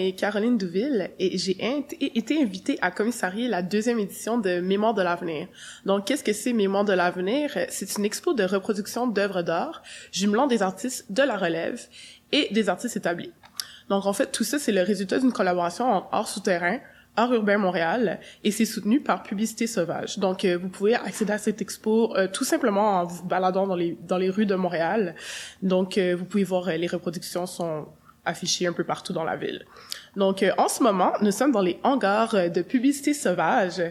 est Caroline Douville et j'ai été invitée à commissarier la 2e édition de Mémoire de l'avenir. Donc, qu'est-ce que c'est Mémoire de l'avenir? C'est une expo de reproduction d'œuvres d'art jumelant des artistes de la relève et des artistes établis. Donc, en fait, tout ça, c'est le résultat d'une collaboration entre Art Souterrain, Art Urbain Montréal, et c'est soutenu par Publicité Sauvage. Donc, vous pouvez accéder à cette expo tout simplement en vous baladant dans les rues de Montréal. Donc, vous pouvez voir les reproductions sont affichées un peu partout dans la ville. Donc, en ce moment, nous sommes dans les hangars de Publicité Sauvage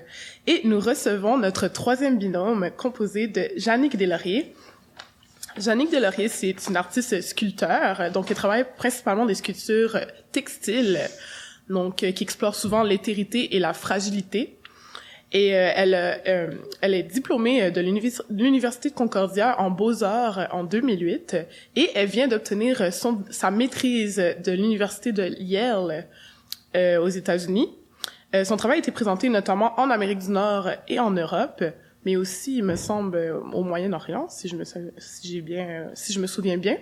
et nous recevons notre 3e binôme composé de Jannick Deslauriers. Jannick Deslauriers, c'est une artiste sculpteur, donc elle travaille principalement des sculptures textiles, donc qui explore souvent l'éthérité et la fragilité. Et elle est diplômée de l'Université de Concordia en Beaux-Arts en 2008 et elle vient d'obtenir sa maîtrise de l'Université de Yale aux États-Unis. Son travail a été présenté notamment en Amérique du Nord et en Europe, mais aussi, il me semble, au Moyen-Orient, si je me souviens bien.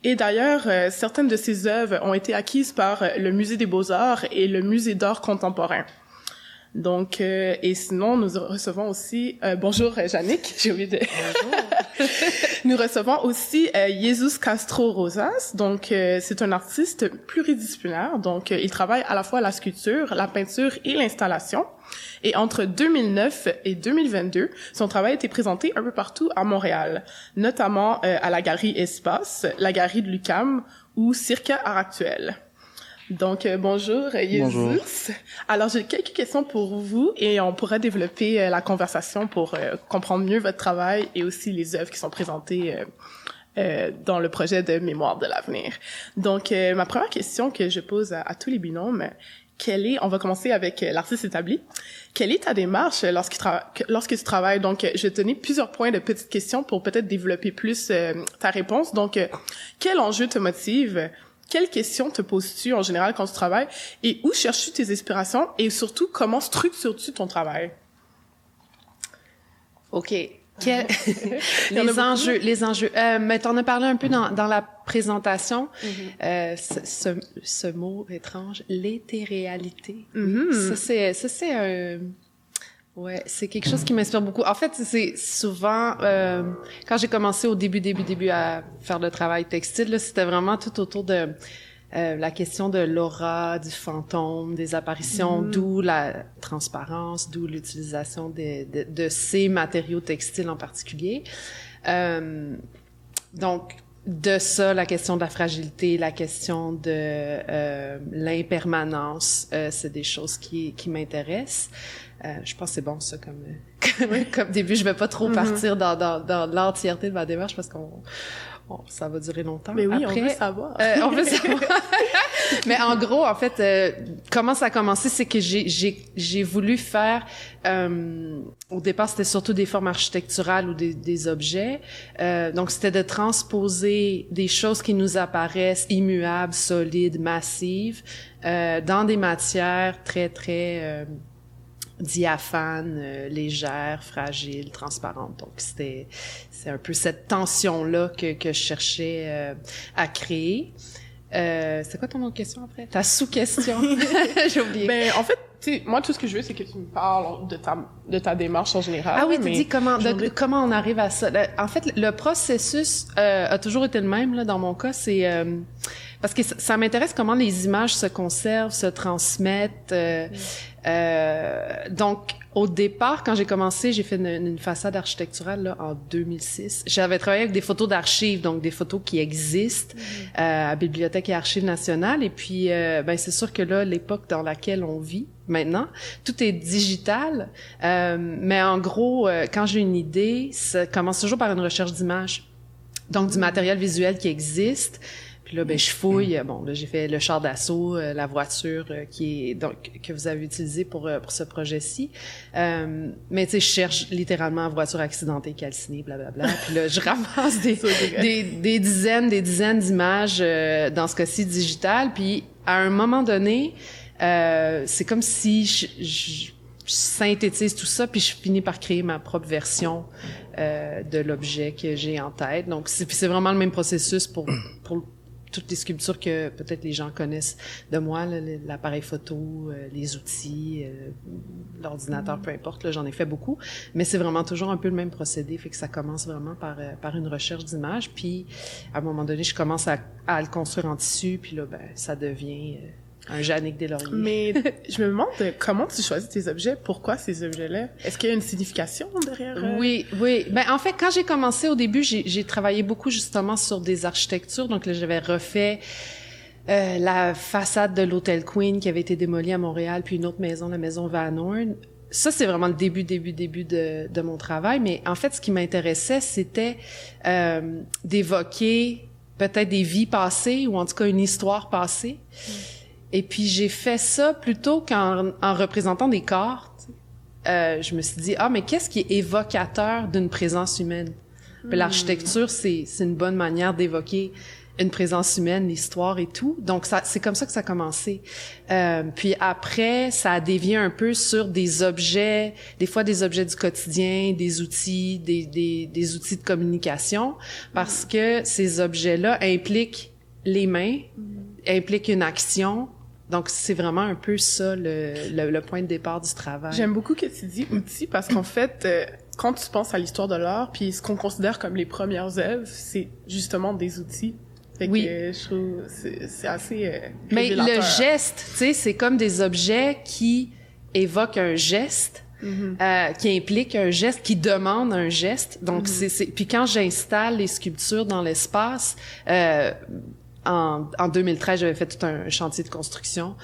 Et d'ailleurs, certaines de ses œuvres ont été acquises par le Musée des Beaux-Arts et le Musée d'art contemporain. Donc, et sinon, nous recevons aussi... bonjour, Jannick, j'ai oublié de... Bonjour. Nous recevons aussi Jesus Castro Rosas. Donc, c'est un artiste pluridisciplinaire. Donc, il travaille à la fois la sculpture, la peinture et l'installation. Et entre 2009 et 2022, son travail a été présenté un peu partout à Montréal, notamment à la Galerie Espace, la Galerie de l'UQAM ou Circa Art Actuel. Donc, bonjour, Jesus. Bonjour. Alors, j'ai quelques questions pour vous et on pourra développer la conversation pour comprendre mieux votre travail et aussi les œuvres qui sont présentées dans le projet de Mémoire de l'avenir. Donc, ma première question que je pose à tous les binômes, on va commencer avec l'artiste établi. Quelle est ta démarche lorsque tu travailles? Donc, je vais te donner plusieurs points de petites questions pour peut-être développer plus ta réponse. Donc, quel enjeu te motive? Quelles questions te poses-tu en général quand tu travailles? Et où cherches-tu tes inspirations? Et surtout, comment structures-tu ton travail? OK. Les enjeux. Mais t'en as parlé un peu dans la présentation. Ce mot étrange, l'éthéréalité. Ça c'est un... Ouais, c'est quelque chose qui m'inspire beaucoup. En fait, c'est souvent quand j'ai commencé au début à faire le travail textile, là, c'était vraiment tout autour de la question de l'aura, du fantôme, des apparitions, d'où la transparence, d'où l'utilisation de ces matériaux textiles en particulier. Donc de ça, la question de la fragilité, la question de l'impermanence, c'est des choses qui m'intéressent. Je pense que c'est bon ça comme début. Je vais pas trop partir dans l'entièreté de ma démarche parce ça va durer longtemps. Mais oui, après, on veut savoir. On veut savoir. Mais en gros, en fait, comment ça a commencé, c'est que j'ai voulu faire. Au départ, c'était surtout des formes architecturales ou des objets. Donc, c'était de transposer des choses qui nous apparaissent immuables, solides, massives, dans des matières très très diaphane, légère, fragile, transparente. Donc c'est un peu cette tension-là que je cherchais à créer. C'est quoi ton autre question après? Ta sous-question? J'ai oublié. Ben, en fait, tu sais, moi, tout ce que je veux, c'est que tu me parles de ta démarche en général. Ah oui, tu dis comment on arrive à ça. En fait, le processus a toujours été le même, là, dans mon cas. C'est parce que ça m'intéresse comment les images se conservent, se transmettent. Donc, au départ, quand j'ai commencé, j'ai fait une façade architecturale là, en 2006. J'avais travaillé avec des photos d'archives, donc des photos qui existent à Bibliothèque et Archives nationales. Et puis, ben c'est sûr que là, l'époque dans laquelle on vit maintenant, tout est digital. Mais en gros, quand j'ai une idée, ça commence toujours par une recherche d'images. Donc, du matériel visuel qui existe. Puis là, ben je fouille. Bon, là, j'ai fait le char d'assaut, la voiture que vous avez utilisée pour ce projet-ci. Mais tu sais, je cherche littéralement la voiture accidentée, calcinée, blablabla. Puis là, je ramasse des dizaines d'images, dans ce cas-ci digitales. Puis à un moment donné, c'est comme si je synthétise tout ça, puis je finis par créer ma propre version de l'objet que j'ai en tête. Donc, c'est vraiment le même processus pour toutes les sculptures que peut-être les gens connaissent de moi, là, l'appareil photo, les outils, l'ordinateur, peu importe, là, j'en ai fait beaucoup. Mais c'est vraiment toujours un peu le même procédé, fait que ça commence vraiment par une recherche d'images, puis à un moment donné, je commence à le construire en tissu, puis là, ben, ça devient un Jannick Deslauriers. Mais je me demande comment tu choisis tes objets, pourquoi ces objets-là? Est-ce qu'il y a une signification derrière? Oui. Ben, en fait, quand j'ai commencé au début, j'ai travaillé beaucoup justement sur des architectures. Donc là, j'avais refait la façade de l'Hôtel Queen qui avait été démolie à Montréal, puis une autre maison, la maison Van Horn. Ça, c'est vraiment le début de mon travail. Mais en fait, ce qui m'intéressait, c'était d'évoquer peut-être des vies passées ou en tout cas une histoire passée. Et puis, j'ai fait ça plutôt qu'en représentant des corps. Je me suis dit, mais qu'est-ce qui est évocateur d'une présence humaine? Puis l'architecture, c'est une bonne manière d'évoquer une présence humaine, l'histoire et tout. Donc, c'est comme ça que ça a commencé. Puis après, ça a dévié un peu sur des objets, des fois des objets du quotidien, des outils, des outils de communication, parce que ces objets-là impliquent les mains, impliquent une action. Donc, c'est vraiment un peu ça, le point de départ du travail. J'aime beaucoup que tu dis outils parce qu'en fait, quand tu penses à l'histoire de l'art, puis ce qu'on considère comme les premières œuvres, c'est justement des outils. Fait oui. Que je trouve c'est assez mais révélateur. Le geste, tu sais, c'est comme des objets qui évoquent un geste, qui impliquent un geste, qui demandent un geste. Donc, puis quand j'installe les sculptures dans l'espace, en 2013, j'avais fait tout un chantier de construction.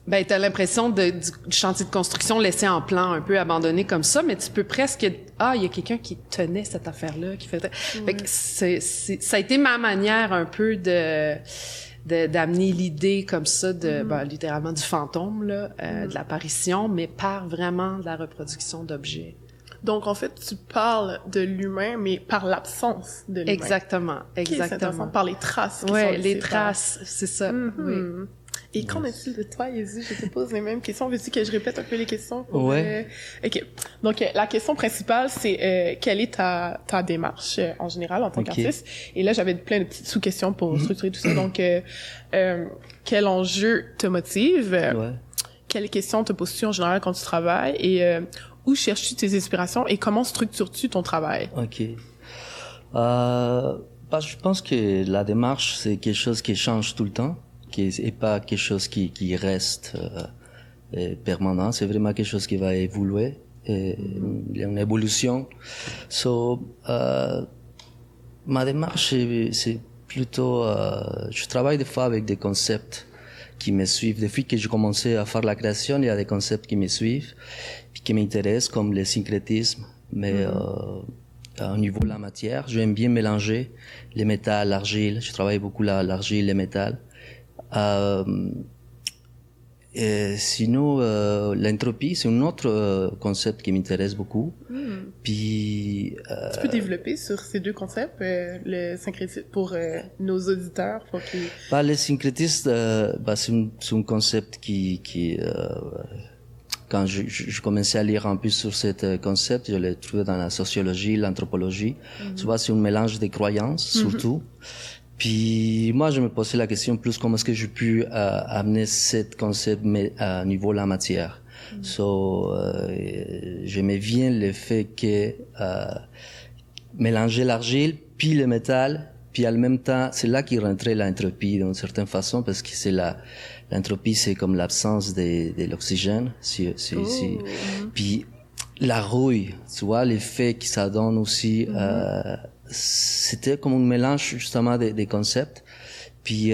Ben, t'as l'impression du chantier de construction laissé en plan, un peu abandonné comme ça, mais tu peux presque, il y a quelqu'un qui tenait cette affaire-là, qui fait. Fait que ça a été ma manière un peu d'amener l'idée comme ça littéralement du fantôme, là, de l'apparition, mais par vraiment de la reproduction d'objets. Donc, en fait, tu parles de l'humain, mais par l'absence de l'humain. Exactement. C'est intéressant, par les traces. Ouais, les traces, c'est ça. Oui. Et qu'en est-il de toi, Yezu? Je te pose les mêmes questions. Veux-tu que je répète un peu les questions? Ouais. OK. Donc, la question principale, c'est quelle est ta démarche en général en tant qu'artiste? Et là, j'avais plein de petites sous-questions pour structurer tout ça. Donc, quel enjeu te motive? Quelles questions te poses-tu en général quand tu travailles? Et où cherches-tu tes inspirations et comment structures-tu ton travail? OK. Je pense que la démarche, c'est quelque chose qui change tout le temps, et pas quelque chose qui reste permanent. C'est vraiment quelque chose qui va évoluer. Il y a une évolution. Ma démarche, c'est plutôt... je travaille des fois avec des concepts qui me suivent. Depuis que j'ai commencé à faire la création, il y a des concepts qui me suivent, puis qui m'intéressent, comme le syncrétisme. Mais au niveau de la matière, j'aime bien mélanger les métals, l'argile. Je travaille beaucoup l'argile, les métals. Sinon, l'entropie, c'est un autre concept qui m'intéresse beaucoup. Puis, tu peux développer sur ces deux concepts, le syncrétisme, pour nos auditeurs, pour qu'ils... Le syncrétisme, c'est un concept qui quand je commençais à lire un peu sur ce concept, je l'ai trouvé dans la sociologie, l'anthropologie. Tu vois, c'est un mélange des croyances, surtout. Puis moi, je me posais la question plus comment est-ce que je peux amener ce concept mais à niveau de la matière. J'aimais bien le fait que mélanger l'argile puis le métal, puis en même temps, c'est là qu'il rentrait l'entropie d'une certaine façon, parce que c'est l'entropie, c'est comme l'absence de l'oxygène. Puis la rouille, tu vois, l'effet que ça donne aussi. C'était comme un mélange justement des concepts. Puis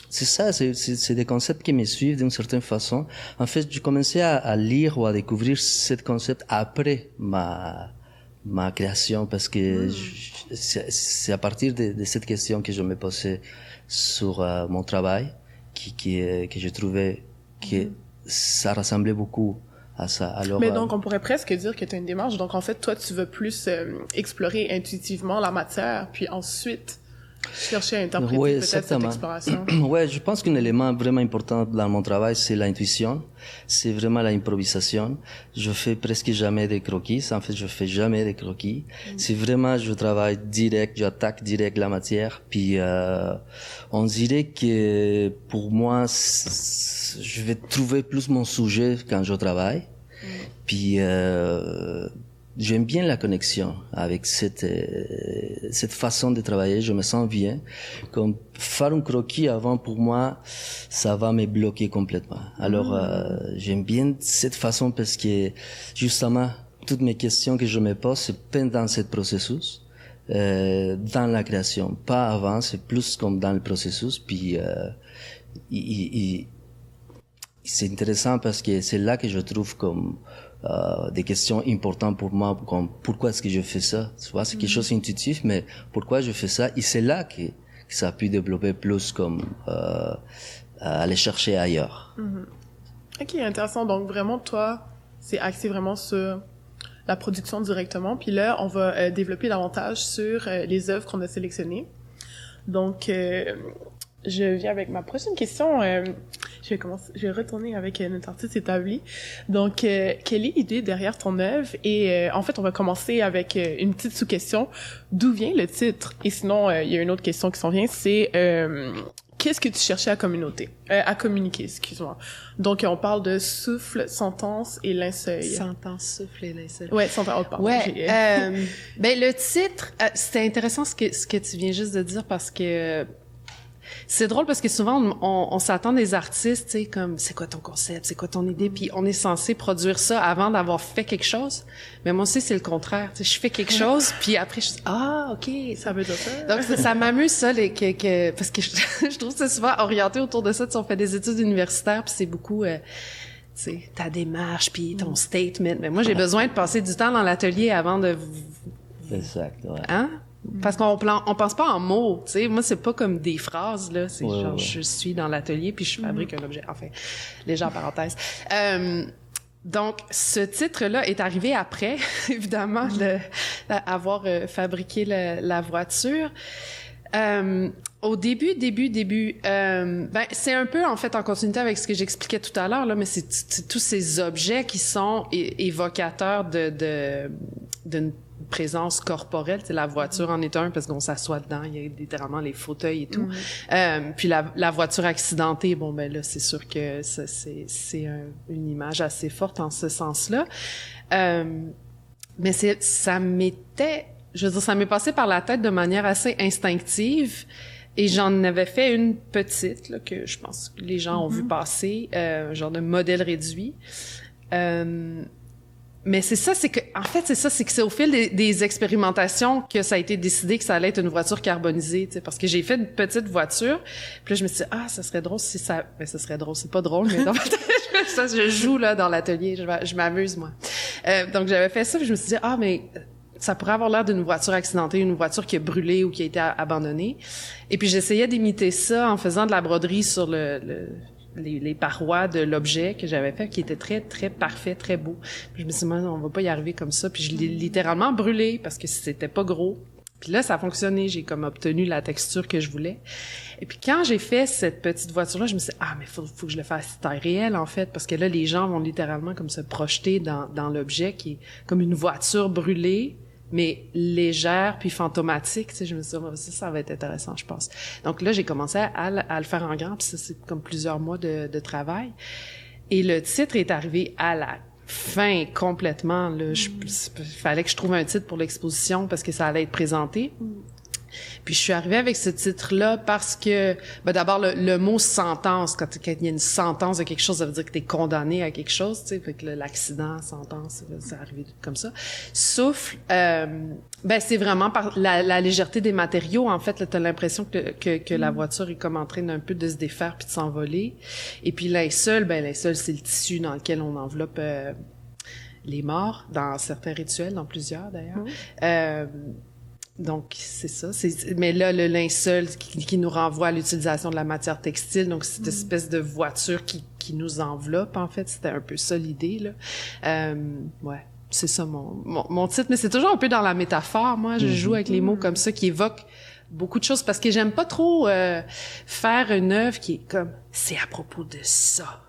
c'est ça, c'est des concepts qui me suivent d'une certaine façon. En fait, j'ai commencé à lire ou à découvrir ce concept après ma création, parce que c'est à partir de cette question que je me posais sur mon travail que je trouvais que ça ressemblait beaucoup à ça. Alors, mais donc, on pourrait presque dire que tu as une démarche. Donc, en fait, toi, tu veux plus explorer intuitivement la matière, puis ensuite Chercher à interpréter Oui, peut-être cette certainement. exploration. Ouais, je pense qu'un élément vraiment important dans mon travail, c'est l'intuition. C'est vraiment l'improvisation. Je fais presque jamais des croquis. En fait, je fais jamais des croquis. C'est vraiment, je travaille direct, j'attaque direct la matière. Puis, on dirait que pour moi, je vais trouver plus mon sujet quand je travaille. Puis, j'aime bien la connexion avec cette façon de travailler. Je me sens bien. Comme faire un croquis avant, pour moi, ça va me bloquer complètement. Alors, j'aime bien cette façon parce que, justement, toutes mes questions que je me pose, c'est pendant ce processus, dans la création. Pas avant, c'est plus comme dans le processus. Puis, c'est intéressant parce que c'est là que je trouve comme des questions importantes pour moi, comme pourquoi est-ce que je fais ça, tu vois, c'est quelque chose d'intuitif, mais pourquoi je fais ça, et c'est là que ça a pu développer plus comme aller chercher ailleurs. Ok, intéressant. Donc vraiment, toi, c'est axé vraiment sur la production directement, puis là, on va développer davantage sur les œuvres qu'on a sélectionnées. Donc, je viens avec ma prochaine question. Je vais retourner avec notre artiste établi. Donc, quelle est l'idée derrière ton œuvre? Et en fait, on va commencer avec une petite sous-question. D'où vient le titre? Et sinon, il y a une autre question qui s'en vient, c'est qu'est-ce que tu cherchais à communiquer, excuse-moi. Donc, on parle de souffle, sentence et linceul. Sentence, souffle et linceul. Ouais, sentence, pardon. Ouais, ben le titre, c'était intéressant ce que tu viens juste de dire parce que c'est drôle parce que souvent on s'attend des artistes, tu sais, comme c'est quoi ton concept, c'est quoi ton idée, puis on est censé produire ça avant d'avoir fait quelque chose. Mais moi aussi c'est le contraire, tu sais, je fais quelque chose puis après je dis ok, Ça veut dire ça. donc ça m'amuse ça parce que je trouve que c'est souvent orienté autour de ça, tu sais, on fait des études universitaires puis c'est beaucoup tu sais, ta démarche puis ton statement. Mais moi j'ai besoin de passer du temps dans l'atelier avant de Exact, ouais. Hein? Parce qu'on pense pas en mots, tu sais. Moi, c'est pas comme des phrases, là. C'est genre, je suis dans l'atelier puis je fabrique un objet. Enfin, légère parenthèse. Donc, ce titre-là est arrivé après, évidemment, avoir fabriqué la voiture. Au début, ben c'est un peu en fait en continuité avec ce que j'expliquais tout à l'heure là, mais c'est tous ces objets qui sont évocateurs d'une présence corporelle. C'est la voiture en est un parce qu'on s'assoit dedans, il y a littéralement les fauteuils et tout. Puis la voiture accidentée, bon ben là c'est sûr que c'est une image assez forte en ce sens-là. Mais ça m'était, je veux dire, ça m'est passé par la tête de manière assez instinctive. Et j'en avais fait une petite, là, que je pense que les gens ont vu passer, genre de modèle réduit. Mais c'est ça, c'est que, en fait, c'est que c'est au fil des expérimentations que ça a été décidé que ça allait être une voiture carbonisée, tu sais, parce que j'ai fait une petite voiture, puis là, je me suis dit, ça serait drôle si ça, ben, ça serait drôle, c'est pas drôle, mais ça, je joue, là, dans l'atelier, je m'amuse, moi. Donc, j'avais fait ça, puis je me suis dit, mais, ça pourrait avoir l'air d'une voiture accidentée, une voiture qui a brûlé ou qui a été abandonnée. Et puis j'essayais d'imiter ça en faisant de la broderie sur les parois de l'objet que j'avais fait, qui était très, très parfait, très beau. Puis je me suis dit, on va pas y arriver comme ça. Puis je l'ai littéralement brûlé parce que c'était pas gros. Puis là, ça a fonctionné. J'ai comme obtenu la texture que je voulais. Et puis quand j'ai fait cette petite voiture-là, je me suis dit, mais faut que je le fasse taille réelle, en fait, parce que là, les gens vont littéralement comme se projeter dans l'objet qui est comme une voiture brûlée, mais légère puis fantomatique, tu sais, je me suis dit, ça va être intéressant, je pense. Donc là, j'ai commencé à le faire en grand, puis ça, c'est comme plusieurs mois de travail. Et le titre est arrivé à la fin complètement, là. Fallait que je trouve un titre pour l'exposition parce que ça allait être présenté. Puis je suis arrivée avec ce titre-là parce que, d'abord, le mot sentence, quand il y a une sentence de quelque chose, ça veut dire que t'es condamné à quelque chose, tu sais, fait que l'accident, sentence, c'est arrivé comme ça. Souffle, c'est vraiment par la légèreté des matériaux, en fait, là, t'as l'impression que la voiture est comme en train d'un peu de se défaire puis de s'envoler. Et puis linceul, c'est le tissu dans lequel on enveloppe les morts, dans certains rituels, dans plusieurs d'ailleurs. Donc, c'est ça. Mais là, le linceul qui nous renvoie à l'utilisation de la matière textile, donc cette espèce de voiture qui nous enveloppe, en fait, c'était un peu ça l'idée, là. Ouais, c'est ça mon titre, mais c'est toujours un peu dans la métaphore. Moi, je joue avec les mots comme ça qui évoquent beaucoup de choses parce que j'aime pas trop faire une œuvre qui est comme c'est à propos de ça.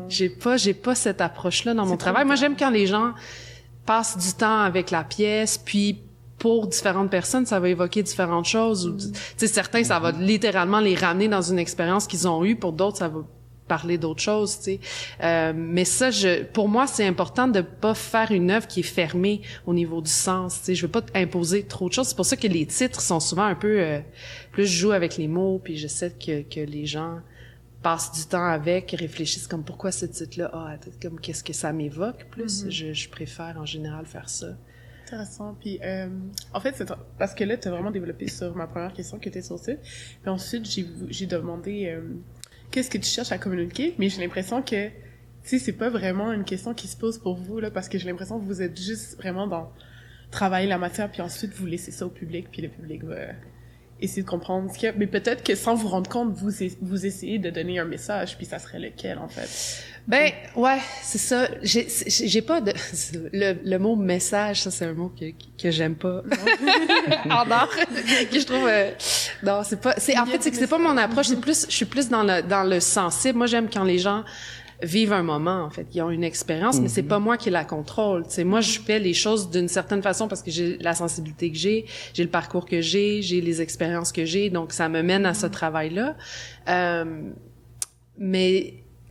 J'ai pas cette approche-là dans mon travail. Moi, j'aime quand les gens passent du temps avec la pièce, puis pour différentes personnes, ça va évoquer différentes choses. Ou, tu sais, certains, ça va littéralement les ramener dans une expérience qu'ils ont eue. Pour d'autres, ça va parler d'autres choses, tu sais. Mais ça, pour moi, c'est important de pas faire une œuvre qui est fermée au niveau du sens, tu sais. Je veux pas imposer trop de choses. C'est pour ça que les titres sont souvent un peu plus je joue avec les mots, puis j'essaie que les gens passent du temps avec, réfléchissent comme pourquoi ce titre-là, comme qu'est-ce que ça m'évoque plus. Je préfère en général faire ça. Intéressant. Puis, en fait, c'est parce que là, tu as vraiment développé sur ma première question qui était sur le site. Puis ensuite, j'ai demandé qu'est-ce que tu cherches à communiquer, mais j'ai l'impression que, tu sais, c'est pas vraiment une question qui se pose pour vous, là, parce que j'ai l'impression que vous êtes juste vraiment dans travailler la matière, puis ensuite, vous laissez ça au public, puis le public va essayer de comprendre ce qu'il y a. Mais peut-être que sans vous rendre compte, vous essayez de donner un message, puis ça serait lequel, en fait? Ben, ouais, c'est ça. J'ai pas de, le mot message, ça, c'est un mot que j'aime pas. En art. Que je trouve, non, c'est pas, en fait, c'est que c'est pas mon approche, je suis plus dans le sensible. Moi, j'aime quand les gens vivent un moment, en fait. Ils ont une expérience, mais c'est pas moi qui la contrôle. Tu sais, moi, je fais les choses d'une certaine façon parce que j'ai la sensibilité que j'ai le parcours que j'ai les expériences que j'ai, donc ça me mène à ce travail-là.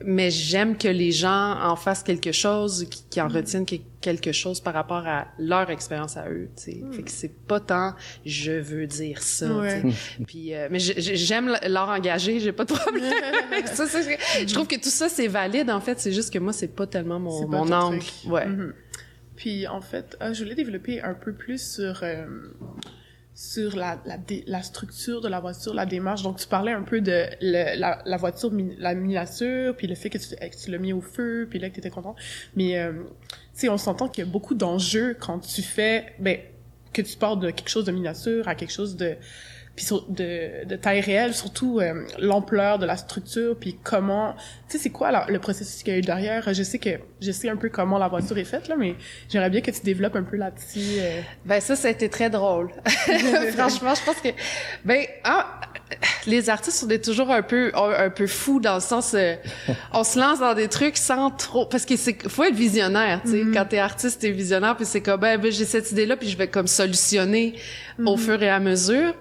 Mais j'aime que les gens en fassent quelque chose, qui en retiennent quelque chose par rapport à leur expérience à eux, tu sais. Fait que c'est pas tant je veux dire ça, tu sais. Puis mais j'aime l'art engagé, j'ai pas de problème avec ça. Je trouve que tout ça c'est valide en fait, c'est juste que moi c'est pas tellement mon angle. Ouais. Puis en fait, je voulais développer un peu plus sur la structure de la voiture, la démarche. Donc, tu parlais un peu de la voiture, la miniature, puis le fait que tu l'as mis au feu, puis là, que t'étais content. Mais, tu sais, on s'entend qu'il y a beaucoup d'enjeux quand tu fais, que tu pars de quelque chose de miniature à quelque chose de taille réelle, surtout l'ampleur de la structure, puis comment, tu sais, c'est quoi le processus qu'il y a eu derrière. Je sais un peu comment la voiture est faite là, mais j'aimerais bien que tu développes un peu là-dessus. Ben ça a été très drôle. Franchement, je pense que les artistes on est toujours un peu fous dans le sens on se lance dans des trucs sans trop parce que faut être visionnaire, tu sais. Quand t'es artiste, t'es visionnaire, puis c'est comme ben j'ai cette idée là, puis je vais comme solutionner au fur et à mesure.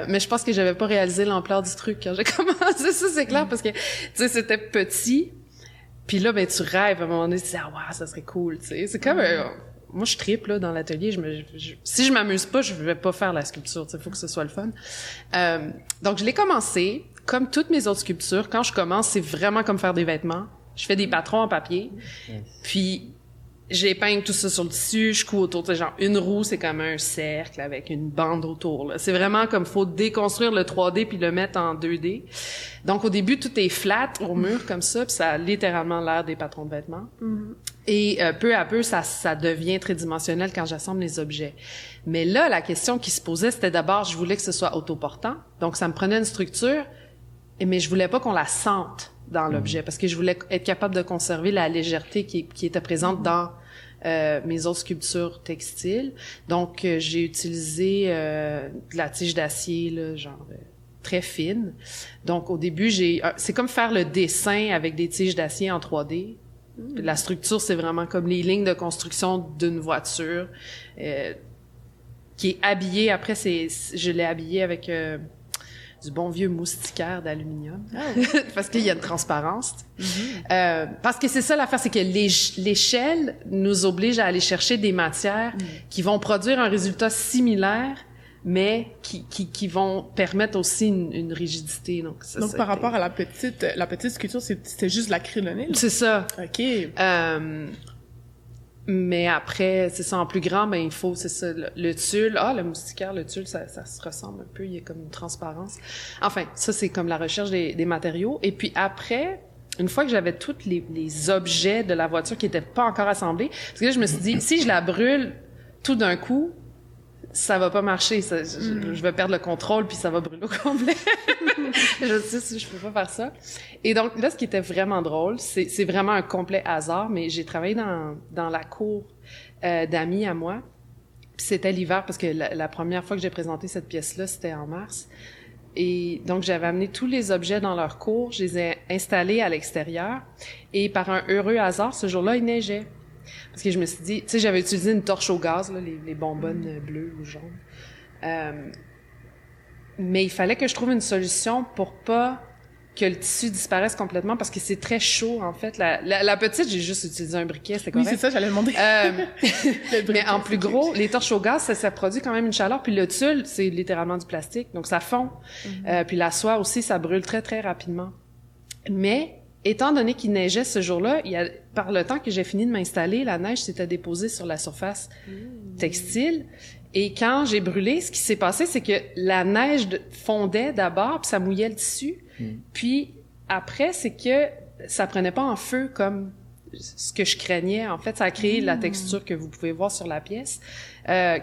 Mais je pense que j'avais pas réalisé l'ampleur du truc quand j'ai commencé ça, c'est clair, parce que, tu sais, c'était petit. Puis là, ben, tu rêves à un moment donné, tu dis, wow, ça serait cool, tu sais. C'est comme, moi, je tripe, là, dans l'atelier. Si je m'amuse pas, je vais pas faire la sculpture, tu sais, faut que ce soit le fun. Donc, je l'ai commencé, comme toutes mes autres sculptures. Quand je commence, c'est vraiment comme faire des vêtements. Je fais des patrons en papier. Puis, j'épingle tout ça sur le tissu, je couds autour, tu sais, genre une roue, c'est comme un cercle avec une bande autour, là. C'est vraiment comme faut déconstruire le 3D puis le mettre en 2D. Donc au début, tout est flat au mur comme ça, puis ça a littéralement l'air des patrons de vêtements. Et peu à peu, ça devient tridimensionnel quand j'assemble les objets. Mais là, la question qui se posait, c'était d'abord, je voulais que ce soit autoportant. Donc ça me prenait une structure, mais je voulais pas qu'on la sente dans l'objet, parce que je voulais être capable de conserver la légèreté qui était présente dans mes autres sculptures textiles. Donc, j'ai utilisé de la tige d'acier, là, genre très fine. Donc, au début, c'est comme faire le dessin avec des tiges d'acier en 3D. La structure, c'est vraiment comme les lignes de construction d'une voiture qui est habillée. Après, je l'ai habillée avec du bon vieux moustiquaire d'aluminium. Parce qu'il y a une transparence. Parce que c'est ça l'affaire, c'est que l'échelle nous oblige à aller chercher des matières qui vont produire un résultat similaire, mais qui vont permettre aussi une rigidité. Donc par rapport à la petite sculpture, c'était juste l'acrylonyle? C'est ça. OK. Mais après, c'est ça, en plus grand, ben il faut, c'est ça, le tulle. Le moustiquaire, le tulle, ça se ressemble un peu, il y a comme une transparence. Enfin, ça, c'est comme la recherche des matériaux. Et puis après, une fois que j'avais tous les objets de la voiture qui étaient pas encore assemblés, parce que là, je me suis dit, si je la brûle tout d'un coup, ça va pas marcher. Je vais perdre le contrôle, puis ça va brûler au complet. Je sais, je peux pas faire ça. Et donc, là, ce qui était vraiment drôle, c'est vraiment un complet hasard, mais j'ai travaillé dans la cour d'amis à moi. Puis c'était l'hiver, parce que la première fois que j'ai présenté cette pièce-là, c'était en mars. Et donc, j'avais amené tous les objets dans leur cour, je les ai installés à l'extérieur. Et par un heureux hasard, ce jour-là, il neigeait. Parce que je me suis dit, tu sais, j'avais utilisé une torche au gaz, là, les bonbonnes bleues ou jaunes. Mais il fallait que je trouve une solution pour pas que le tissu disparaisse complètement, parce que c'est très chaud, en fait. La petite, j'ai juste utilisé un briquet, c'était correct. Oui, c'est ça, j'allais demander. Mais en plus gros, les torches au gaz, ça produit quand même une chaleur, puis le tulle, c'est littéralement du plastique, donc ça fond. Puis la soie aussi, ça brûle très, très rapidement. Mais, étant donné qu'il neigeait ce jour-là, par le temps que j'ai fini de m'installer, la neige s'était déposée sur la surface textile. Et quand j'ai brûlé, ce qui s'est passé, c'est que la neige fondait d'abord, puis ça mouillait le tissu. Puis après, c'est que ça prenait pas en feu comme ce que je craignais. En fait, ça a créé la texture que vous pouvez voir sur la pièce,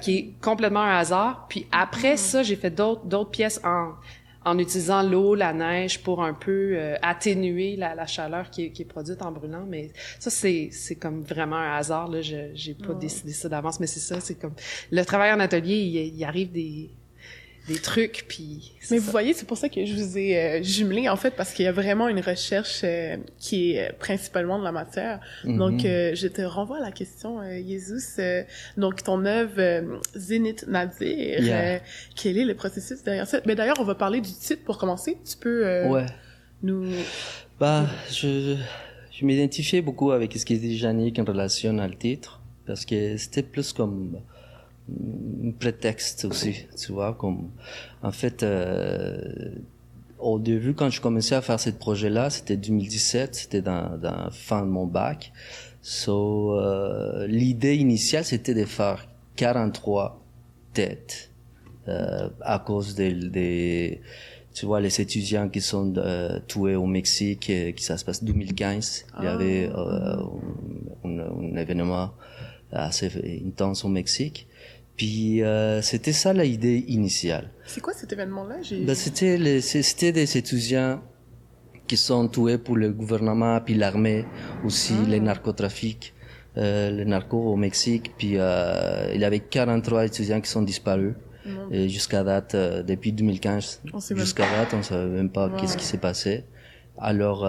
qui est complètement un hasard. Puis après ça, j'ai fait d'autres pièces en utilisant l'eau, la neige pour un peu atténuer la chaleur qui est produite en brûlant. Mais ça, c'est comme vraiment un hasard, là. J'ai pas décidé ça d'avance, mais c'est ça, c'est comme... Le travail en atelier, il arrive des trucs, puis... Mais vous voyez, c'est pour ça que je vous ai jumelé, en fait, parce qu'il y a vraiment une recherche qui est principalement de la matière. Donc, je te renvoie à la question, Jesus. Donc, ton œuvre Zénith Nadir, quel est le processus derrière ça? Mais d'ailleurs, on va parler du titre pour commencer. Tu peux nous... Je m'identifiais beaucoup avec ce qu'a dit Yannick en relation à le titre, parce que c'était plus comme... un prétexte aussi, tu vois, comme en fait au début quand je commençais à faire ce projet-là, c'était 2017, c'était dans fin de mon bac. L'idée initiale c'était de faire 43 têtes à cause des tu vois les étudiants qui sont tués au Mexique, qui ça se passe 2015, il y avait un événement assez intense au Mexique. Puis c'était ça l'idée initiale. C'est quoi cet événement-là? C'était des étudiants qui sont tués pour le gouvernement, puis l'armée aussi, les narcotrafics, les narcos au Mexique. Puis il y avait 43 étudiants qui sont disparus. Et jusqu'à date, depuis 2015, jusqu'à date, on savait même pas qu'est-ce qui s'est passé. Alors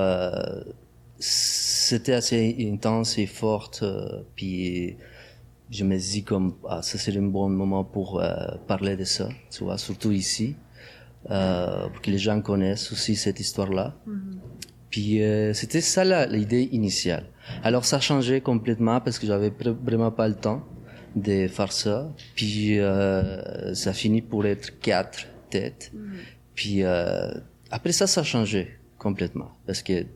c'était assez intense et forte, puis je me dis comme ça serait un bon moment pour parler de ça, tu vois, surtout ici, pour que les gens connaissent aussi cette histoire-là. Puis c'était ça l'idée initiale. Alors ça a changé complètement parce que j'avais vraiment pas le temps de faire ça. Puis ça finit pour être 4 têtes. Puis après ça a changé complètement parce que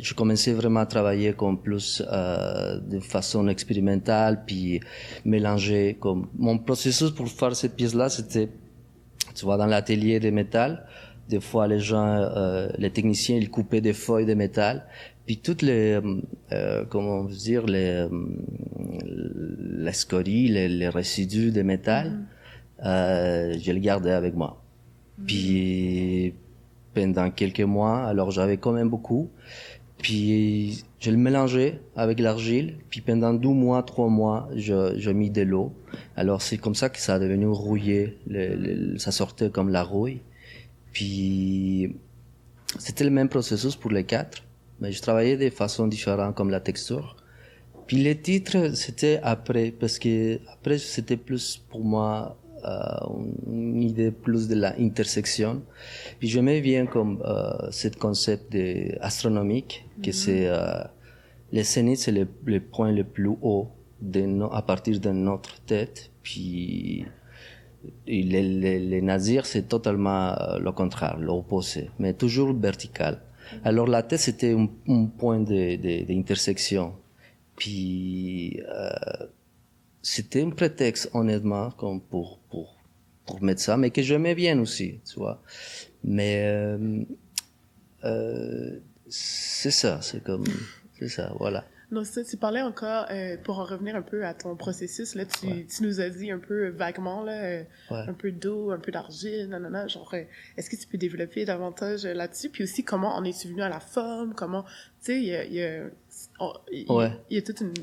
je commençais vraiment à travailler comme plus de façon expérimentale, puis mélanger comme mon processus pour faire cette pièce-là, c'était, tu vois, dans l'atelier de métal, des fois les gens, les techniciens, ils coupaient des feuilles de métal, puis toutes les, comment dire, les scories, les résidus de métal, je les gardais avec moi. Puis pendant quelques mois, alors j'avais quand même beaucoup, puis je le mélangeais avec l'argile, puis pendant 2 mois, 3 mois, je mis de l'eau. Alors c'est comme ça que ça a devenu rouillé, ça sortait comme la rouille. Puis c'était le même processus pour les 4, mais je travaillais de façon différente comme la texture. Puis les titres, c'était après, parce que après c'était plus pour moi une idée plus de la intersection. Puis j'aimais bien comme ce concept de astronomique, que c'est le zénith, c'est le point le plus haut à partir de notre tête. Puis les nazirs, c'est totalement le contraire, l'opposé, mais toujours vertical. Alors la tête, c'était un point d'intersection. Puis c'était un prétexte, honnêtement, comme pour mettre ça, mais que j'aimais bien aussi, tu vois. Mais c'est ça, c'est ça, voilà. Donc ça, tu parlais encore, pour en revenir un peu à ton processus, là, tu nous as dit un peu vaguement, là, un peu d'eau, un peu d'argile, nanana, genre, est-ce que tu peux développer davantage là-dessus? Puis aussi, comment en es-tu venu à la forme? Comment, tu sais, il y a toute une...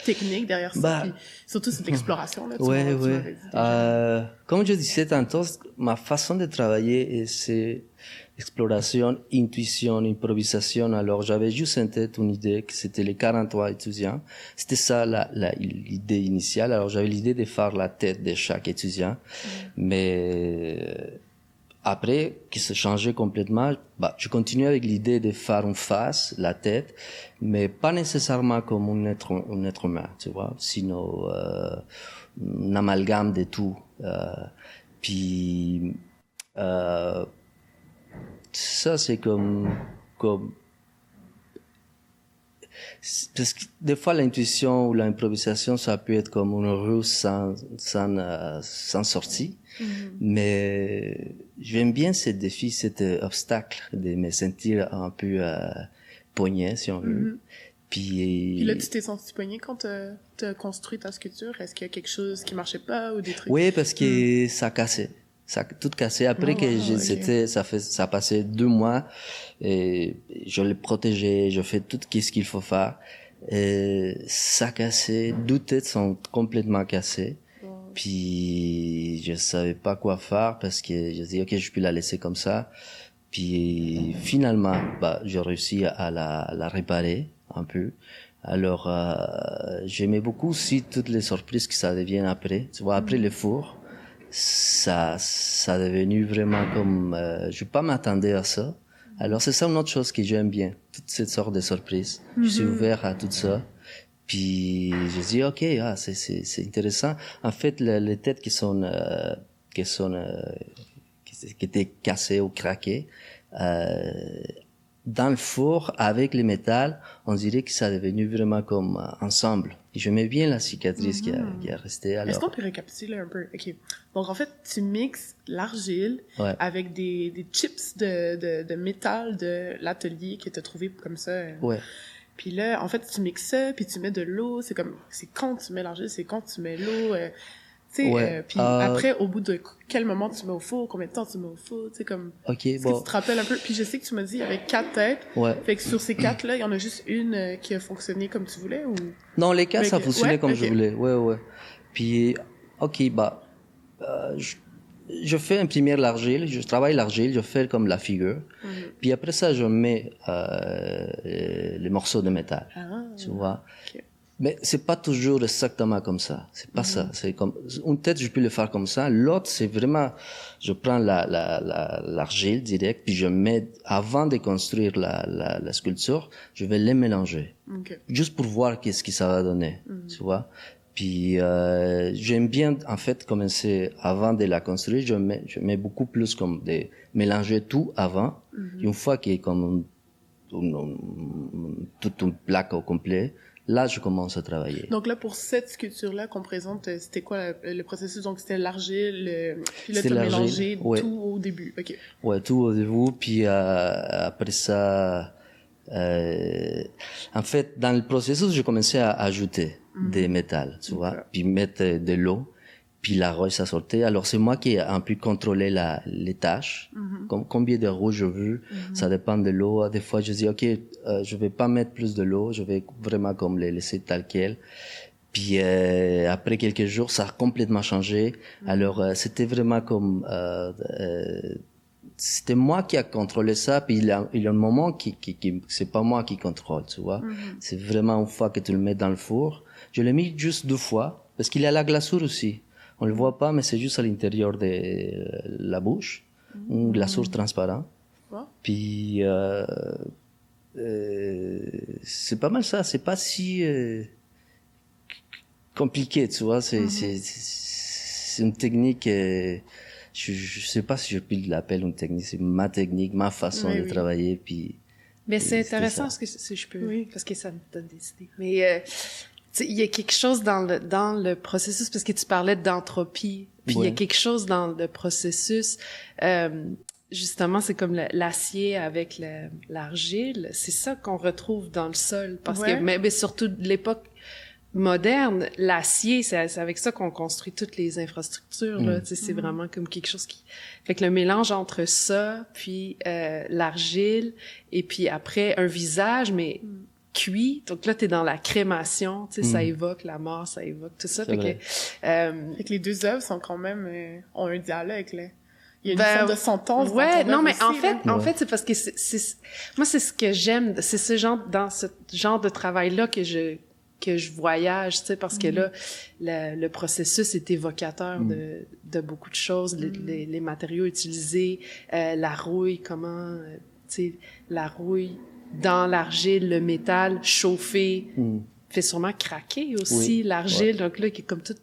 technique derrière ça, puis surtout cette exploration là. Ouais. Comme je disais tantôt, ma façon de travailler, c'est exploration, intuition, improvisation. Alors, j'avais juste en tête une idée que c'était les 43 étudiants. C'était ça l'idée initiale. Alors, j'avais l'idée de faire la tête de chaque étudiant. Mais après, qui se changeait complètement, je continuais avec l'idée de faire une face, la tête, mais pas nécessairement comme un être humain, tu vois. Sinon, un amalgame de tout. Puis, ça, c'est comme, parce que des fois, l'intuition ou l'improvisation, ça peut être comme une rue sans sortie. Mais j'aime bien ce défi, cet obstacle de me sentir un peu poigné, si on veut. Puis là, tu t'es senti poigné quand t'as construit ta sculpture? Est-ce qu'il y a quelque chose qui marchait pas ou des trucs? Oui, parce que ça cassait. Ça a tout cassé. Après ça passait 2 mois et je l'ai protégé, je fais tout ce qu'il faut faire. Et ça cassait. 2 têtes sont complètement cassées. Puis je savais pas quoi faire parce que je dis ok, je peux la laisser comme ça. Puis finalement, j'ai réussi à la réparer un peu. Alors j'aimais beaucoup aussi toutes les surprises que ça devient après. Tu vois, après le four, ça a devenu vraiment comme je pas m'attendais à ça. Alors c'est ça une autre chose que j'aime bien, toutes ces sortes de surprises. Je suis ouvert à tout ça. Puis je dis ok, c'est intéressant. En fait, les têtes qui étaient cassées ou craquées dans le four avec le métal, on dirait que ça est devenu vraiment comme ensemble. Et j'aimais bien la cicatrice qui a resté. Alors... Est-ce qu'on peut récapituler un peu? Ok. Donc en fait, tu mixes l'argile avec des chips de métal de l'atelier que tu as trouvé comme ça. Ouais. Puis là, en fait, tu mixes ça, puis tu mets de l'eau. C'est quand tu mets l'argile, c'est quand tu mets l'eau. Tu sais, puis après, au bout de quel moment tu mets au four, combien de temps tu mets au four, tu sais, comme... Ok, est-ce que tu te rappelles un peu? Puis je sais que tu m'as dit, il y avait 4 têtes. Ouais. Fait que sur ces 4-là, il y en a juste une qui a fonctionné comme tu voulais, ou... Non, les 4, ça fonctionnait comme je voulais. Ouais. Puis, ok, je fais imprimer l'argile, je travaille l'argile, je fais comme la figure. Puis après ça, je mets les morceaux de métal, tu vois. Okay. Mais c'est pas toujours exactement comme ça. C'est pas ça. C'est comme une tête, je peux le faire comme ça. L'autre, c'est vraiment, je prends l'argile direct, puis je mets avant de construire la sculpture, je vais les mélanger, juste pour voir qu'est-ce que ça va donner, tu vois. Puis j'aime bien en fait commencer avant de la construire. Je mets beaucoup plus comme de mélanger tout avant. Une fois qu'il est comme toute une plaque au complet. Là, je commence à travailler. Donc là, pour cette sculpture-là qu'on présente, c'était quoi le processus? Donc c'était l'argile, puis là, tu as mélangé tout au début. Ok. Ouais, tout au début, puis après ça, en fait, dans le processus, j'ai commencé à ajouter des métals, tu vois, puis mettre de l'eau, puis la roche, ça sortait. Alors c'est moi qui ai un peu contrôlé les tâches, combien de rouge je veux, ça dépend de l'eau. Des fois, je dis, ok, je vais pas mettre plus de l'eau, je vais vraiment comme les laisser tel quel. Puis après quelques jours, ça a complètement changé. Alors c'était vraiment comme c'était moi qui a contrôlé ça, puis il y a un moment qui c'est pas moi qui contrôle, tu vois. C'est vraiment une fois que tu le mets dans le four. Je l'ai mis juste 2 fois parce qu'il y a la glaçure aussi. On le voit pas, mais c'est juste à l'intérieur de la bouche, une glaçure transparente. Puis c'est pas mal ça. C'est pas si compliqué, tu vois. C'est une technique. Je sais pas si je peux l'appeler une technique. C'est ma technique, ma façon de travailler. Puis. Mais c'est intéressant ce que si je peux, parce que ça me donne des idées. Mais il y a quelque chose dans le processus, parce que tu parlais d'entropie, puis il y a quelque chose dans le processus, justement, c'est comme l'acier avec l'argile, c'est ça qu'on retrouve dans le sol, parce que, mais surtout de l'époque moderne, l'acier, c'est avec ça qu'on construit toutes les infrastructures, là, tu sais, c'est vraiment comme quelque chose qui... Fait que le mélange entre ça, puis l'argile, et puis après un visage, mais cuit. Donc là, t'es dans la crémation, tu sais, ça évoque la mort, ça évoque tout ça. Fait que les deux œuvres sont quand même, ont un dialogue, là. Il y a une sorte de sentence. Ouais, non, mais aussi, en fait, c'est parce que moi, c'est ce que j'aime, c'est dans ce genre de travail-là que je voyage, tu sais, parce que là, le processus est évocateur de beaucoup de choses, les matériaux utilisés, la rouille, comment, tu sais, la rouille dans l'argile, le métal chauffé, fait sûrement craquer aussi l'argile, donc là, qui est comme tout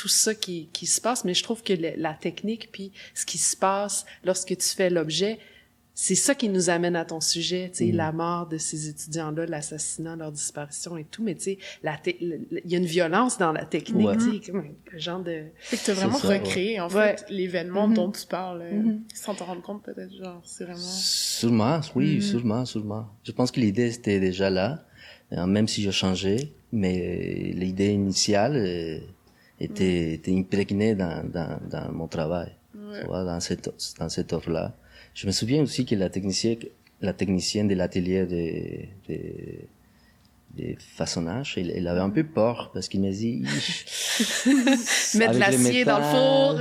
ça qui se passe, mais je trouve que la technique puis ce qui se passe lorsque tu fais l'objet, c'est ça qui nous amène à ton sujet, tu sais, la mort de ces étudiants-là, l'assassinat, leur disparition et tout, mais tu sais, il y a une violence dans la technique, tu sais, comme un genre de... Fait que t'as vraiment recréé, en fait, l'événement dont tu parles, sans t'en rendre compte, peut-être, genre, c'est vraiment... Sûrement, oui, sûrement. Je pense que l'idée était déjà là, même si je changeais, mais l'idée initiale était imprégnée dans mon travail, tu vois, dans cette œuvre-là. Je me souviens aussi que la technicienne de l'atelier de façonnage, elle avait un peu peur parce qu'il m'a dit mettre de l'acier dans le four.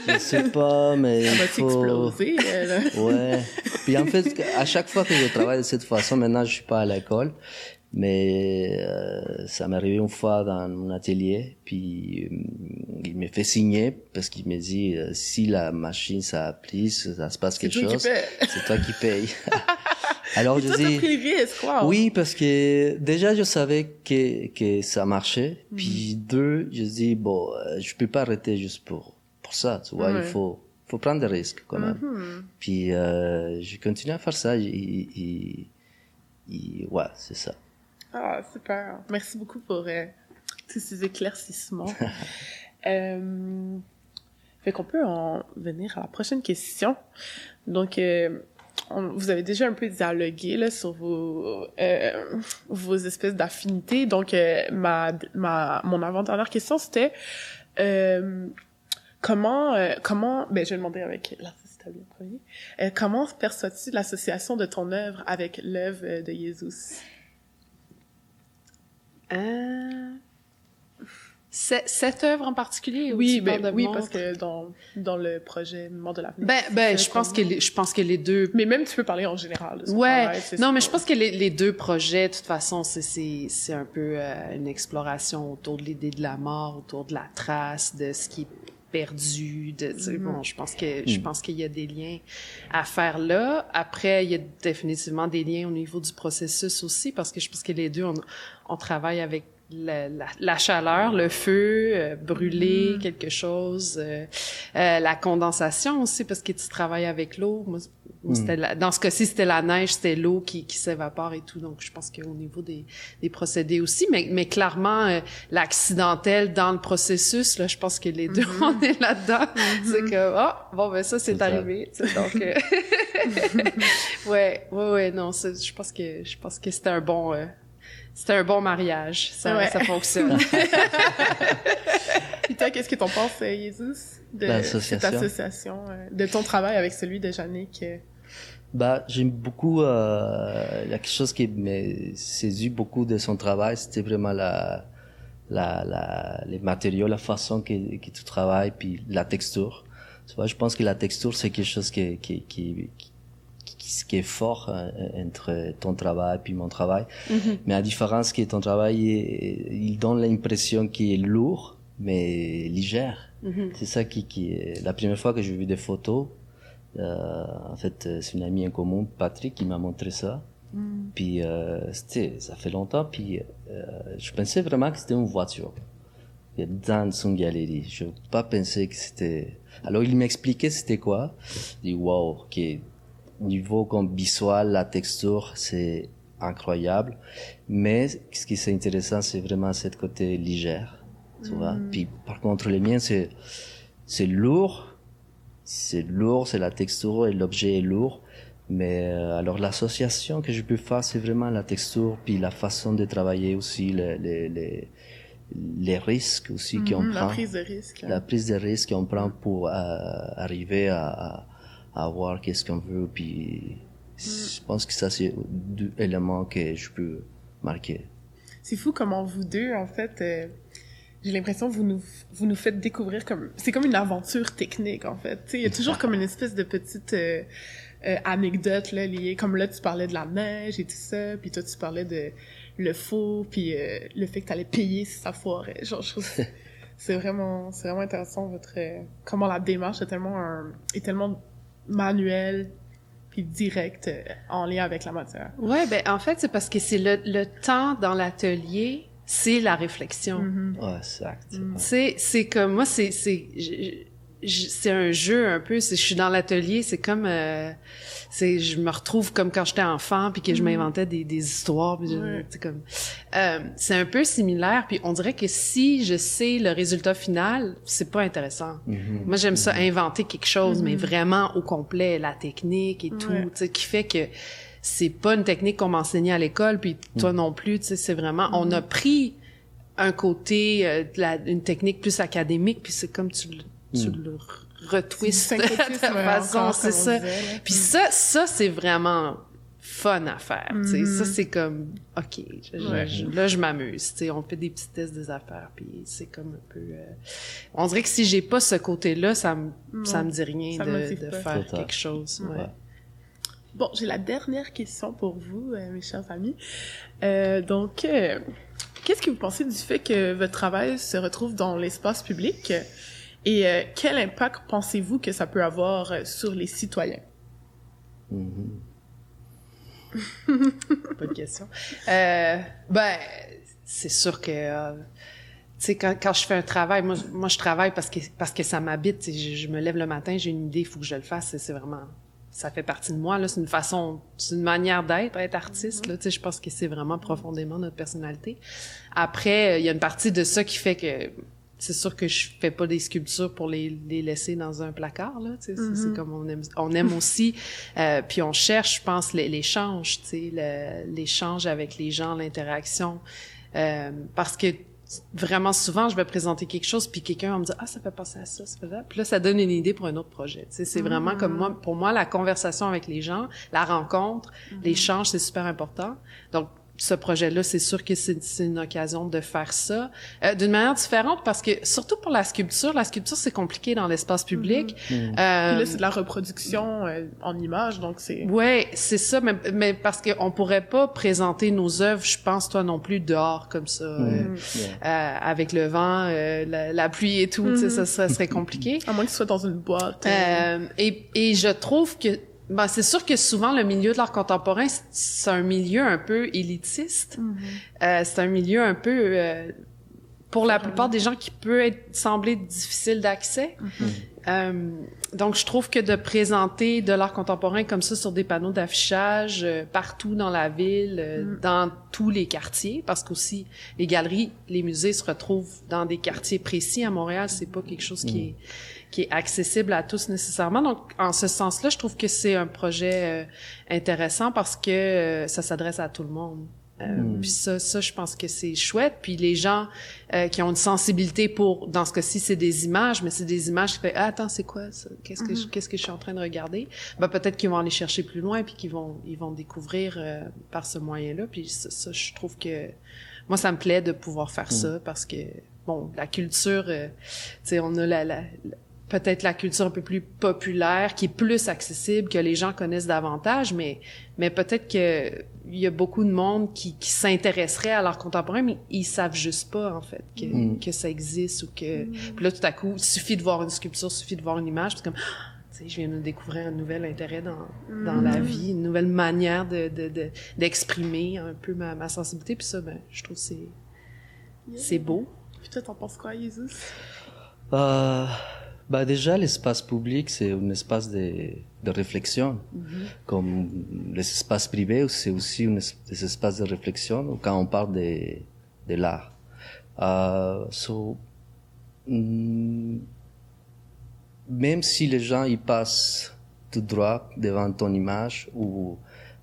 Je sais pas, mais ça va t'exploser. Ouais. Puis en fait, à chaque fois que je travaille de cette façon, maintenant je suis pas à l'école, mais ça m'est arrivé une fois dans mon atelier, puis il me fait signer parce qu'il me dit si la machine ça plisse, ça se passe quelque chose, c'est toi qui paye. Alors je dis pris le risque, wow. Oui, parce que déjà je savais que ça marchait, puis deux, je dis bon, je peux pas arrêter juste pour ça, tu vois, il faut prendre des risques quand même. Puis je continue à faire ça, ouais, c'est ça. Ah, super. Merci beaucoup pour tous ces éclaircissements. Fait qu'on peut en venir à la prochaine question. Donc, vous avez déjà un peu dialogué là sur vos espèces d'affinités. Donc, mon avant-dernière question, c'était comment, je vais demander avec l'artiste italien premier. Comment perçois-tu l'association de ton œuvre avec l'œuvre de Jésus? Cette œuvre en particulier? Oui, parce que dans le projet Mémoire de l'avenir. Je pense que les deux. Mais même tu peux parler en général. Mais je pense que les deux projets, de toute façon, c'est un peu une exploration autour de l'idée de la mort, autour de la trace, de ce qui est perdu, bon, je pense qu'il y a des liens à faire là. Après, il y a définitivement des liens au niveau du processus aussi, parce que je pense que les deux, on travaille avec la chaleur, le feu, brûler quelque chose, la condensation aussi, parce que tu travailles avec l'eau. Moi, dans ce cas-ci, c'était la neige, c'était l'eau qui s'évapore et tout. Donc, je pense qu'au niveau des procédés aussi, mais clairement, l'accidentel dans le processus, là, je pense que les deux, on est là-dedans. C'est que, ça, c'est arrivé. Donc, non, je pense que c'était un bon... C'était un bon mariage. Ça fonctionne. Et toi, qu'est-ce que t'en penses, Jésus, de cette association, de ton travail avec celui de Jannick? J'aime beaucoup, il y a quelque chose qui m'a saisi beaucoup de son travail, c'était vraiment les matériaux, la façon que tu travailles, puis la texture. Tu vois, je pense que la texture, c'est quelque chose qui est fort entre ton travail puis mon travail. Mais la différence que ton travail il donne l'impression qu'il est lourd mais légère. C'est ça qui est la première fois que j'ai vu des photos. En fait, c'est une amie en commun, Patrick, qui m'a montré ça. Puis ça fait longtemps. Puis je pensais vraiment que c'était une voiture dans une galerie. Je n'ai pas pensé que c'était. Alors il m'expliquait c'était quoi. Je dis wow, ok. Niveau comme visuel, la texture, c'est incroyable. Mais ce qui est intéressant, c'est vraiment cette côté légère, tu vois. Puis par contre, les miens, c'est lourd. C'est lourd, c'est la texture et l'objet est lourd. Mais alors l'association que je peux faire, c'est vraiment la texture, puis la façon de travailler aussi, les risques aussi qu'on prend. La prise de risque. La prise de risque qu'on prend pour arriver à voir qu'est-ce qu'on veut, puis Je pense que ça, c'est deux éléments que je peux marquer. C'est fou comment vous deux, en fait, j'ai l'impression que vous nous faites découvrir c'est comme une aventure technique, en fait. Tu sais, il y a toujours comme une espèce de petite anecdote, là, liée, comme là, tu parlais de la neige et tout ça, puis toi, tu parlais de le faux, puis le fait que t'allais payer si ça foirait. Genre, je trouve que c'est vraiment intéressant, comment la démarche est tellement manuelle, puis direct, en lien avec la matière. Ouais, ben en fait, c'est parce que c'est le temps dans l'atelier, c'est la réflexion. Ouais, exact. C'est comme moi, c'est un jeu un peu. Je suis dans l'atelier, c'est comme je me retrouve comme quand j'étais enfant puis que je m'inventais des histoires. Puis c'est comme c'est un peu similaire. Puis on dirait que si je sais le résultat final, c'est pas intéressant. Moi, j'aime ça inventer quelque chose, mais vraiment au complet, la technique et tout, tu sais, qui fait que c'est pas une technique qu'on m'enseignait à l'école. Puis toi non plus, tu sais, c'est vraiment on a pris un côté une technique plus académique. Puis c'est comme tu le retwistes de ta façon, c'est ça. Puis ça, c'est vraiment fun à faire, tu sais. Ça, c'est comme, OK, là, je m'amuse, tu sais. On fait des petits tests des affaires, puis c'est comme un peu... on dirait que si j'ai pas ce côté-là, ça me dit rien de faire quelque chose. Ouais. Bon, j'ai la dernière question pour vous, mes chers amis. Donc, qu'est-ce que vous pensez du fait que votre travail se retrouve dans l'espace public? Et quel impact pensez-vous que ça peut avoir sur les citoyens? Pas de question. Ben, c'est sûr que... tu sais, quand je fais un travail, moi je travaille parce que ça m'habite. Je me lève le matin, j'ai une idée, il faut que je le fasse. C'est vraiment... Ça fait partie de moi, là. C'est une manière être artiste, là. Tu sais, je pense que c'est vraiment profondément notre personnalité. Après, il y a une partie de ça qui fait que... C'est sûr que je fais pas des sculptures pour les laisser dans un placard, là, tu sais, c'est comme on aime aussi, puis on cherche, je pense, l'échange, tu sais, l'échange avec les gens, l'interaction, parce que vraiment souvent, je vais présenter quelque chose, puis quelqu'un va me dire « Ah, ça fait penser à ça, ça fait ça. » Puis là, ça donne une idée pour un autre projet, tu sais, c'est vraiment comme pour moi, la conversation avec les gens, la rencontre, l'échange, c'est super important. Donc, ce projet-là, c'est sûr que c'est une occasion de faire ça d'une manière différente parce que, surtout pour la sculpture, c'est compliqué dans l'espace public. Puis là, c'est de la reproduction en images, donc c'est... Ouais, c'est ça, mais parce qu'on pourrait pas présenter nos œuvres, je pense, toi non plus, dehors comme ça, avec le vent, la pluie et tout, tu sais, ça serait compliqué. À moins que ce soit dans une boîte. Et je trouve que ben, c'est sûr que souvent, le milieu de l'art contemporain, c'est un milieu un peu élitiste. C'est un milieu un peu, pour la plupart des gens, qui peut sembler difficile d'accès. Donc, je trouve que de présenter de l'art contemporain comme ça sur des panneaux d'affichage partout dans la ville, dans tous les quartiers, parce qu'aussi, les galeries, les musées se retrouvent dans des quartiers précis à Montréal. C'est pas quelque chose qui est accessible à tous nécessairement. Donc, en ce sens-là, je trouve que c'est un projet intéressant parce que ça s'adresse à tout le monde. Puis ça, je pense que c'est chouette. Puis les gens qui ont une sensibilité pour, dans ce cas-ci, c'est des images, mais c'est des images qui fait attends, c'est quoi ça? Qu'est-ce que je suis en train de regarder? Ben, peut-être qu'ils vont aller chercher plus loin puis ils vont découvrir par ce moyen-là. Puis ça, je trouve que moi, ça me plaît de pouvoir faire ça parce que, bon, la culture, tu sais, on a peut-être la culture un peu plus populaire, qui est plus accessible, que les gens connaissent davantage, mais peut-être que il y a beaucoup de monde qui s'intéresserait à l'art contemporain, mais ils savent juste pas, en fait, que ça existe ou que... Puis là, tout à coup, il suffit de voir une sculpture, il suffit de voir une image, c'est comme... tu sais, je viens de découvrir un nouvel intérêt dans la vie, une nouvelle manière d'exprimer un peu ma sensibilité, puis ça, ben, je trouve que c'est beau. Puis toi, t'en penses quoi, Jesus? Bah déjà, l'espace public, c'est un espace de réflexion. Comme les espaces privés, c'est aussi des espaces de réflexion quand on parle de l'art. Même si les gens y passent tout droit devant ton image ou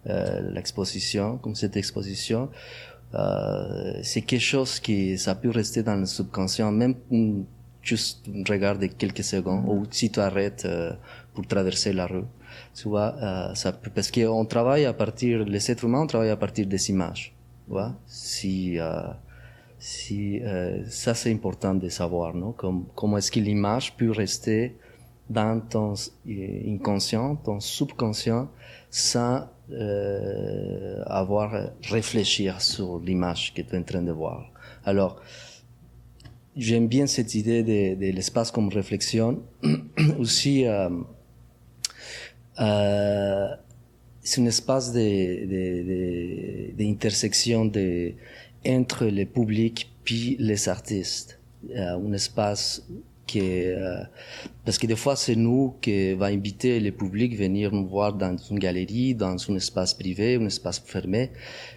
l'exposition, comme cette exposition, c'est quelque chose qui ça peut rester dans le subconscient, même juste un regard de quelques secondes, ou si tu arrêtes pour traverser la rue. Tu vois, ça peut, parce qu'on travaille à partir, les êtres humains, on travaille à partir des images. Tu vois, ça c'est important de savoir, non? Comment est-ce que l'image peut rester dans ton inconscient, ton subconscient, sans avoir à réfléchir sur l'image que tu es en train de voir. Alors, j'aime bien cette idée de l'espace comme réflexion. Aussi, c'est un espace d'intersection entre le public puis les artistes. Un espace parce que des fois c'est nous qui va inviter le public à venir nous voir dans une galerie, dans un espace privé, un espace fermé.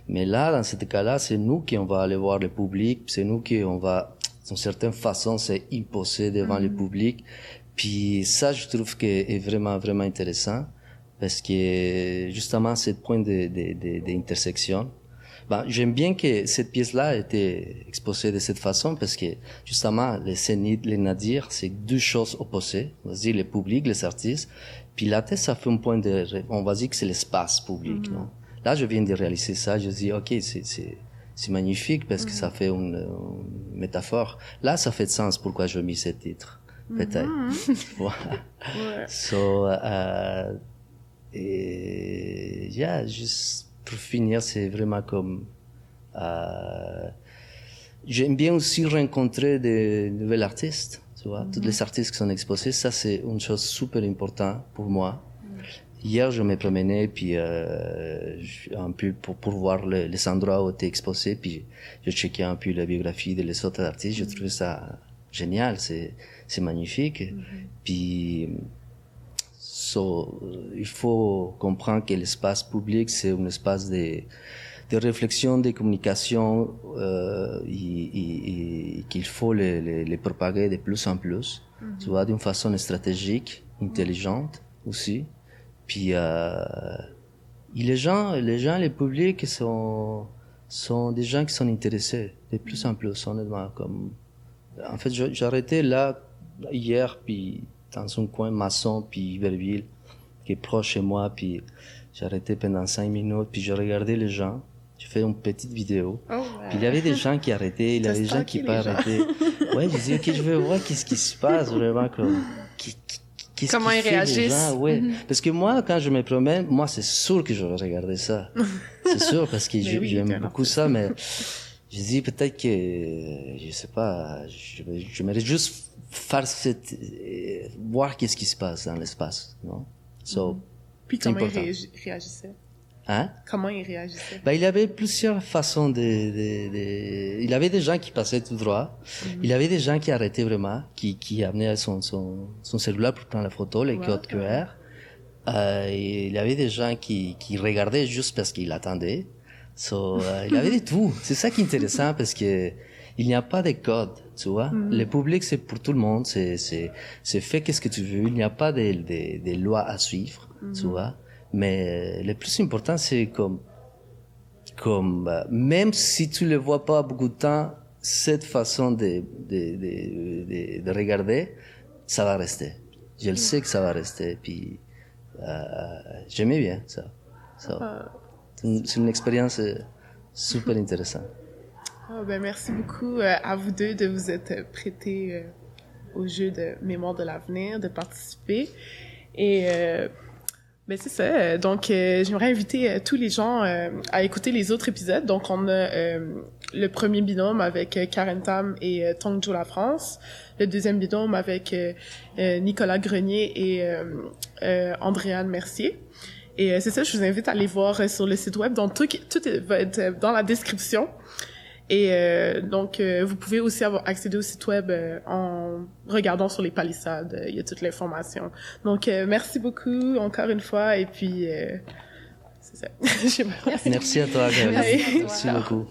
Mais là, dans ce cas-là, c'est nous qui on va aller voir le public, c'est nous qui on va, d'une certaine façon, s'imposer devant le public. Puis ça, je trouve que est vraiment, vraiment intéressant parce que justement, ce point d'intersection. Ben, j'aime bien que cette pièce-là ait été exposée de cette façon parce que, justement, les Zénith, les Nadir, c'est deux choses opposées. On va dire le public, les artistes. Puis la thèse, ça fait un point on va dire que c'est l'espace public, non? Là, je viens de réaliser ça. Je dis, OK, c'est magnifique parce que ça fait une métaphore. Là, ça fait sens pourquoi je mis ce titre. Peut-être. Voilà. Ouais. So, juste, pour finir, c'est vraiment comme j'aime bien aussi rencontrer de nouveaux artistes, tu vois, tous les artistes qui sont exposés, ça c'est une chose super importante pour moi. Hier je me promenais puis un peu pour voir les endroits où tu es exposé, puis je checkais un peu la biographie des autres artistes, je trouvais ça génial, c'est magnifique. Puis il faut comprendre que l'espace public, c'est un espace de réflexion, de communication, et qu'il faut les propager de plus en plus, tu vois, d'une façon stratégique, intelligente aussi. Puis, les gens, les publics sont des gens qui sont intéressés de plus en plus, honnêtement. En fait, j'ai arrêté là, hier, puis dans un coin Masson puis Iberville qui est proche chez moi, puis j'ai arrêté pendant 5 minutes, puis je regardais les gens, j'ai fait une petite vidéo, puis il y avait des gens qui arrêtaient, il y avait des gens qui pas arrêtaient. Ouais, je disais, ok, je veux voir qu'est-ce qui se passe vraiment, comment ils réagissent. Ouais. Parce que moi, quand je me promène, moi, c'est sûr que je vais regarder ça. C'est sûr, parce que j'aime beaucoup ça, mais je dis peut-être que, je sais pas, j'aimerais juste faire voir qu'est-ce qui se passe dans l'espace, non? Puis comment il réagissait? Hein? Comment il réagissait? Ben, il y avait plusieurs façons il y avait des gens qui passaient tout droit. Il y avait des gens qui arrêtaient vraiment, qui amenaient son cellulaire pour prendre la photo, les codes QR. Et il y avait des gens qui regardaient juste parce qu'ils attendaient. Il y avait de tout. C'est ça qui est intéressant parce que il n'y a pas de code, tu vois. Le public, c'est pour tout le monde. C'est fais qu'est-ce que tu veux. Il n'y a pas de lois à suivre, tu vois. Mais le plus important, c'est même si tu le vois pas beaucoup de temps, cette façon de regarder, ça va rester. Je le sais que ça va rester. Puis, j'aimais bien ça. C'est une expérience super intéressante. Merci beaucoup à vous deux de vous être prêtés au jeu de Mémoire de l'avenir, de participer. Et c'est ça. Donc, j'aimerais inviter tous les gens à écouter les autres épisodes. Donc, on a le premier binôme avec Karen Tam et Tongjo La France. Le deuxième binôme avec Nicolas Grenier et Andréane Mercier. Et c'est ça, je vous invite à aller voir sur le site web. Donc, tout va être dans la description. Et donc, vous pouvez aussi accéder au site web en regardant sur les palissades. Il y a toute l'information. Donc, merci beaucoup encore une fois. Et puis, c'est ça. Merci à toi, Gaëlle. Merci beaucoup.